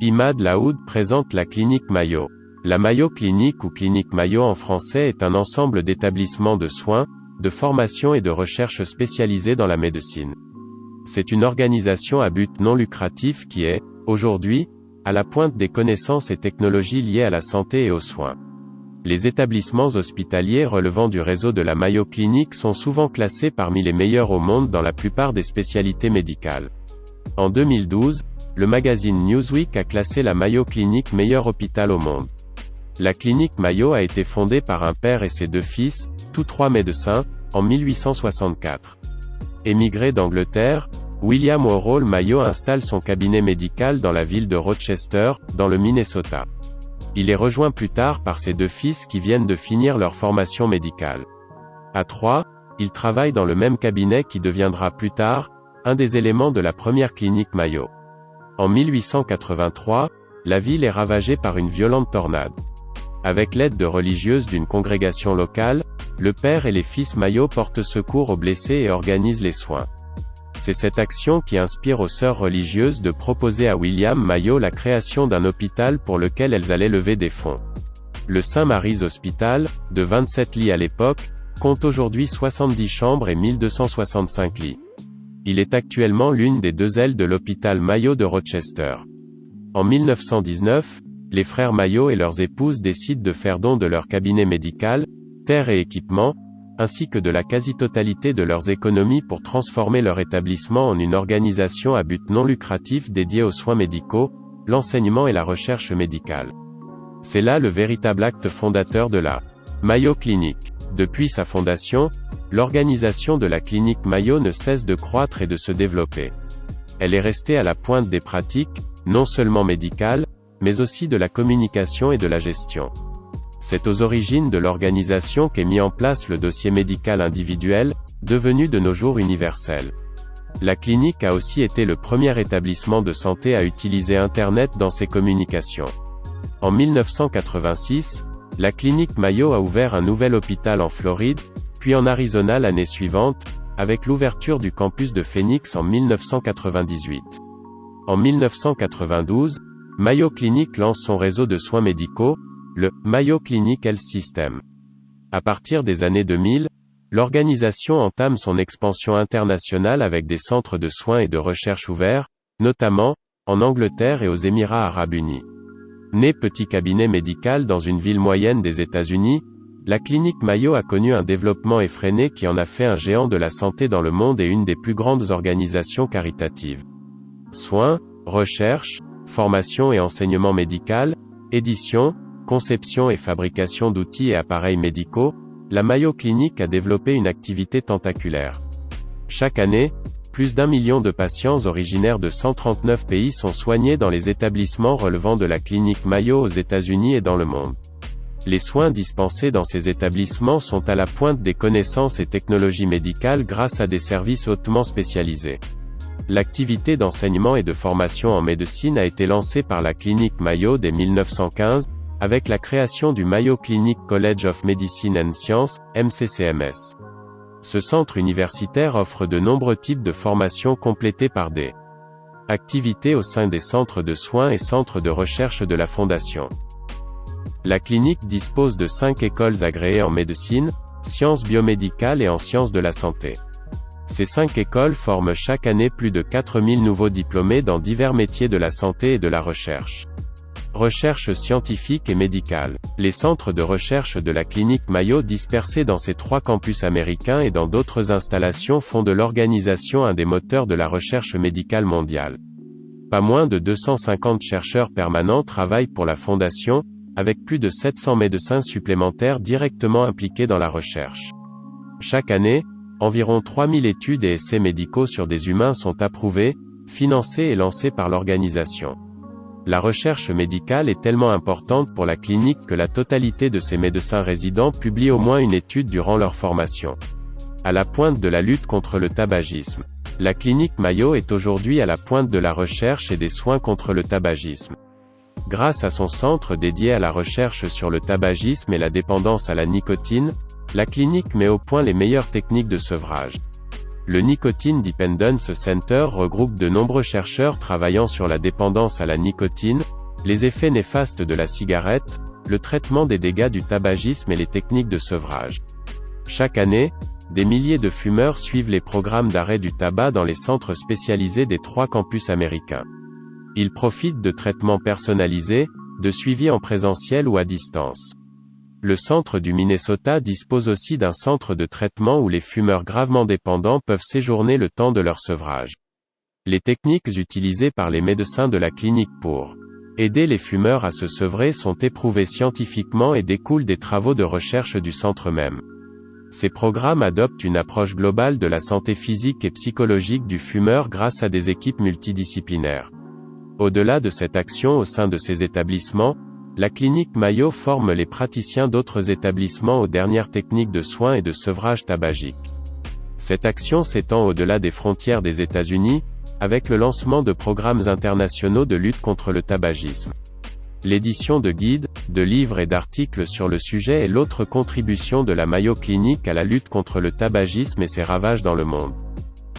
Imad Laoud présente la clinique Mayo. La Mayo Clinique ou clinique Mayo en français est un ensemble d'établissements de soins, de formation et de recherche spécialisés dans la médecine. C'est une organisation à but non lucratif qui est, aujourd'hui, à la pointe des connaissances et technologies liées à la santé et aux soins. Les établissements hospitaliers relevant du réseau de la Mayo Clinique sont souvent classés parmi les meilleurs au monde dans la plupart des spécialités médicales. En 2012, le magazine Newsweek a classé la Mayo Clinique meilleur hôpital au monde. La clinique Mayo a été fondée par un père et ses deux fils, tous trois médecins, en 1864. Émigré d'Angleterre, William Worrall Mayo installe son cabinet médical dans la ville de Rochester, dans le Minnesota. Il est rejoint plus tard par ses deux fils qui viennent de finir leur formation médicale. À trois, ils travaillent dans le même cabinet qui deviendra plus tard, un des éléments de la première clinique Mayo. En 1883, la ville est ravagée par une violente tornade. Avec l'aide de religieuses d'une congrégation locale, le père et les fils Mayo portent secours aux blessés et organisent les soins. C'est cette action qui inspire aux sœurs religieuses de proposer à William Mayo la création d'un hôpital pour lequel elles allaient lever des fonds. Le St. Mary's Hospital, de 27 lits à l'époque, compte aujourd'hui 70 chambres et 1265 lits. Il est actuellement l'une des deux ailes de l'hôpital Mayo de Rochester. En 1919, les frères Mayo et leurs épouses décident de faire don de leur cabinet médical, terre et équipements, ainsi que de la quasi-totalité de leurs économies pour transformer leur établissement en une organisation à but non lucratif dédiée aux soins médicaux, l'enseignement et la recherche médicale. C'est là le véritable acte fondateur de la Mayo Clinic. Depuis sa fondation, l'organisation de la clinique Mayo ne cesse de croître et de se développer. Elle est restée à la pointe des pratiques, non seulement médicales, mais aussi de la communication et de la gestion. C'est aux origines de l'organisation qu'est mis en place le dossier médical individuel, devenu de nos jours universel. La clinique a aussi été le premier établissement de santé à utiliser Internet dans ses communications. En 1986, la clinique Mayo a ouvert un nouvel hôpital en Floride, puis en Arizona l'année suivante, avec l'ouverture du campus de Phoenix en 1998. En 1992, Mayo Clinic lance son réseau de soins médicaux, le Mayo Clinic Health System. À partir des années 2000, l'organisation entame son expansion internationale avec des centres de soins et de recherche ouverts, notamment en Angleterre et aux Émirats arabes unis. Né petit cabinet médical dans une ville moyenne des États-Unis, la clinique Mayo a connu un développement effréné qui en a fait un géant de la santé dans le monde et une des plus grandes organisations caritatives. Soins, recherche, formation et enseignement médical, édition, conception et fabrication d'outils et appareils médicaux, la Mayo Clinic a développé une activité tentaculaire. Chaque année, plus d'1 million de patients originaires de 139 pays sont soignés dans les établissements relevant de la clinique Mayo aux États-Unis et dans le monde. Les soins dispensés dans ces établissements sont à la pointe des connaissances et technologies médicales grâce à des services hautement spécialisés. L'activité d'enseignement et de formation en médecine a été lancée par la clinique Mayo dès 1915, avec la création du Mayo Clinic College of Medicine and Science, MCCMS. Ce centre universitaire offre de nombreux types de formations complétées par des activités au sein des centres de soins et centres de recherche de la Fondation. La clinique dispose de 5 écoles agréées en médecine, sciences biomédicales et en sciences de la santé. Ces 5 écoles forment chaque année plus de 4000 nouveaux diplômés dans divers métiers de la santé et de la recherche. Recherche scientifique et médicale. Les centres de recherche de la clinique Mayo dispersés dans ces 3 campus américains et dans d'autres installations font de l'organisation un des moteurs de la recherche médicale mondiale. Pas moins de 250 chercheurs permanents travaillent pour la Fondation, avec plus de 700 médecins supplémentaires directement impliqués dans la recherche. Chaque année, environ 3000 études et essais médicaux sur des humains sont approuvés, financés et lancés par l'organisation. La recherche médicale est tellement importante pour la clinique que la totalité de ses médecins résidents publient au moins une étude durant leur formation. À la pointe de la lutte contre le tabagisme. La clinique Mayo est aujourd'hui à la pointe de la recherche et des soins contre le tabagisme. Grâce à son centre dédié à la recherche sur le tabagisme et la dépendance à la nicotine, la clinique met au point les meilleures techniques de sevrage. Le Nicotine Dependence Center regroupe de nombreux chercheurs travaillant sur la dépendance à la nicotine, les effets néfastes de la cigarette, le traitement des dégâts du tabagisme et les techniques de sevrage. Chaque année, des milliers de fumeurs suivent les programmes d'arrêt du tabac dans les centres spécialisés des 3 campus américains. Ils profitent de traitements personnalisés, de suivi en présentiel ou à distance. Le centre du Minnesota dispose aussi d'un centre de traitement où les fumeurs gravement dépendants peuvent séjourner le temps de leur sevrage. Les techniques utilisées par les médecins de la clinique pour aider les fumeurs à se sevrer sont éprouvées scientifiquement et découlent des travaux de recherche du centre même. Ces programmes adoptent une approche globale de la santé physique et psychologique du fumeur grâce à des équipes multidisciplinaires. Au-delà de cette action au sein de ces établissements, la clinique Mayo forme les praticiens d'autres établissements aux dernières techniques de soins et de sevrage tabagique. Cette action s'étend au-delà des frontières des États-Unis, avec le lancement de programmes internationaux de lutte contre le tabagisme. L'édition de guides, de livres et d'articles sur le sujet est l'autre contribution de la Mayo Clinic à la lutte contre le tabagisme et ses ravages dans le monde.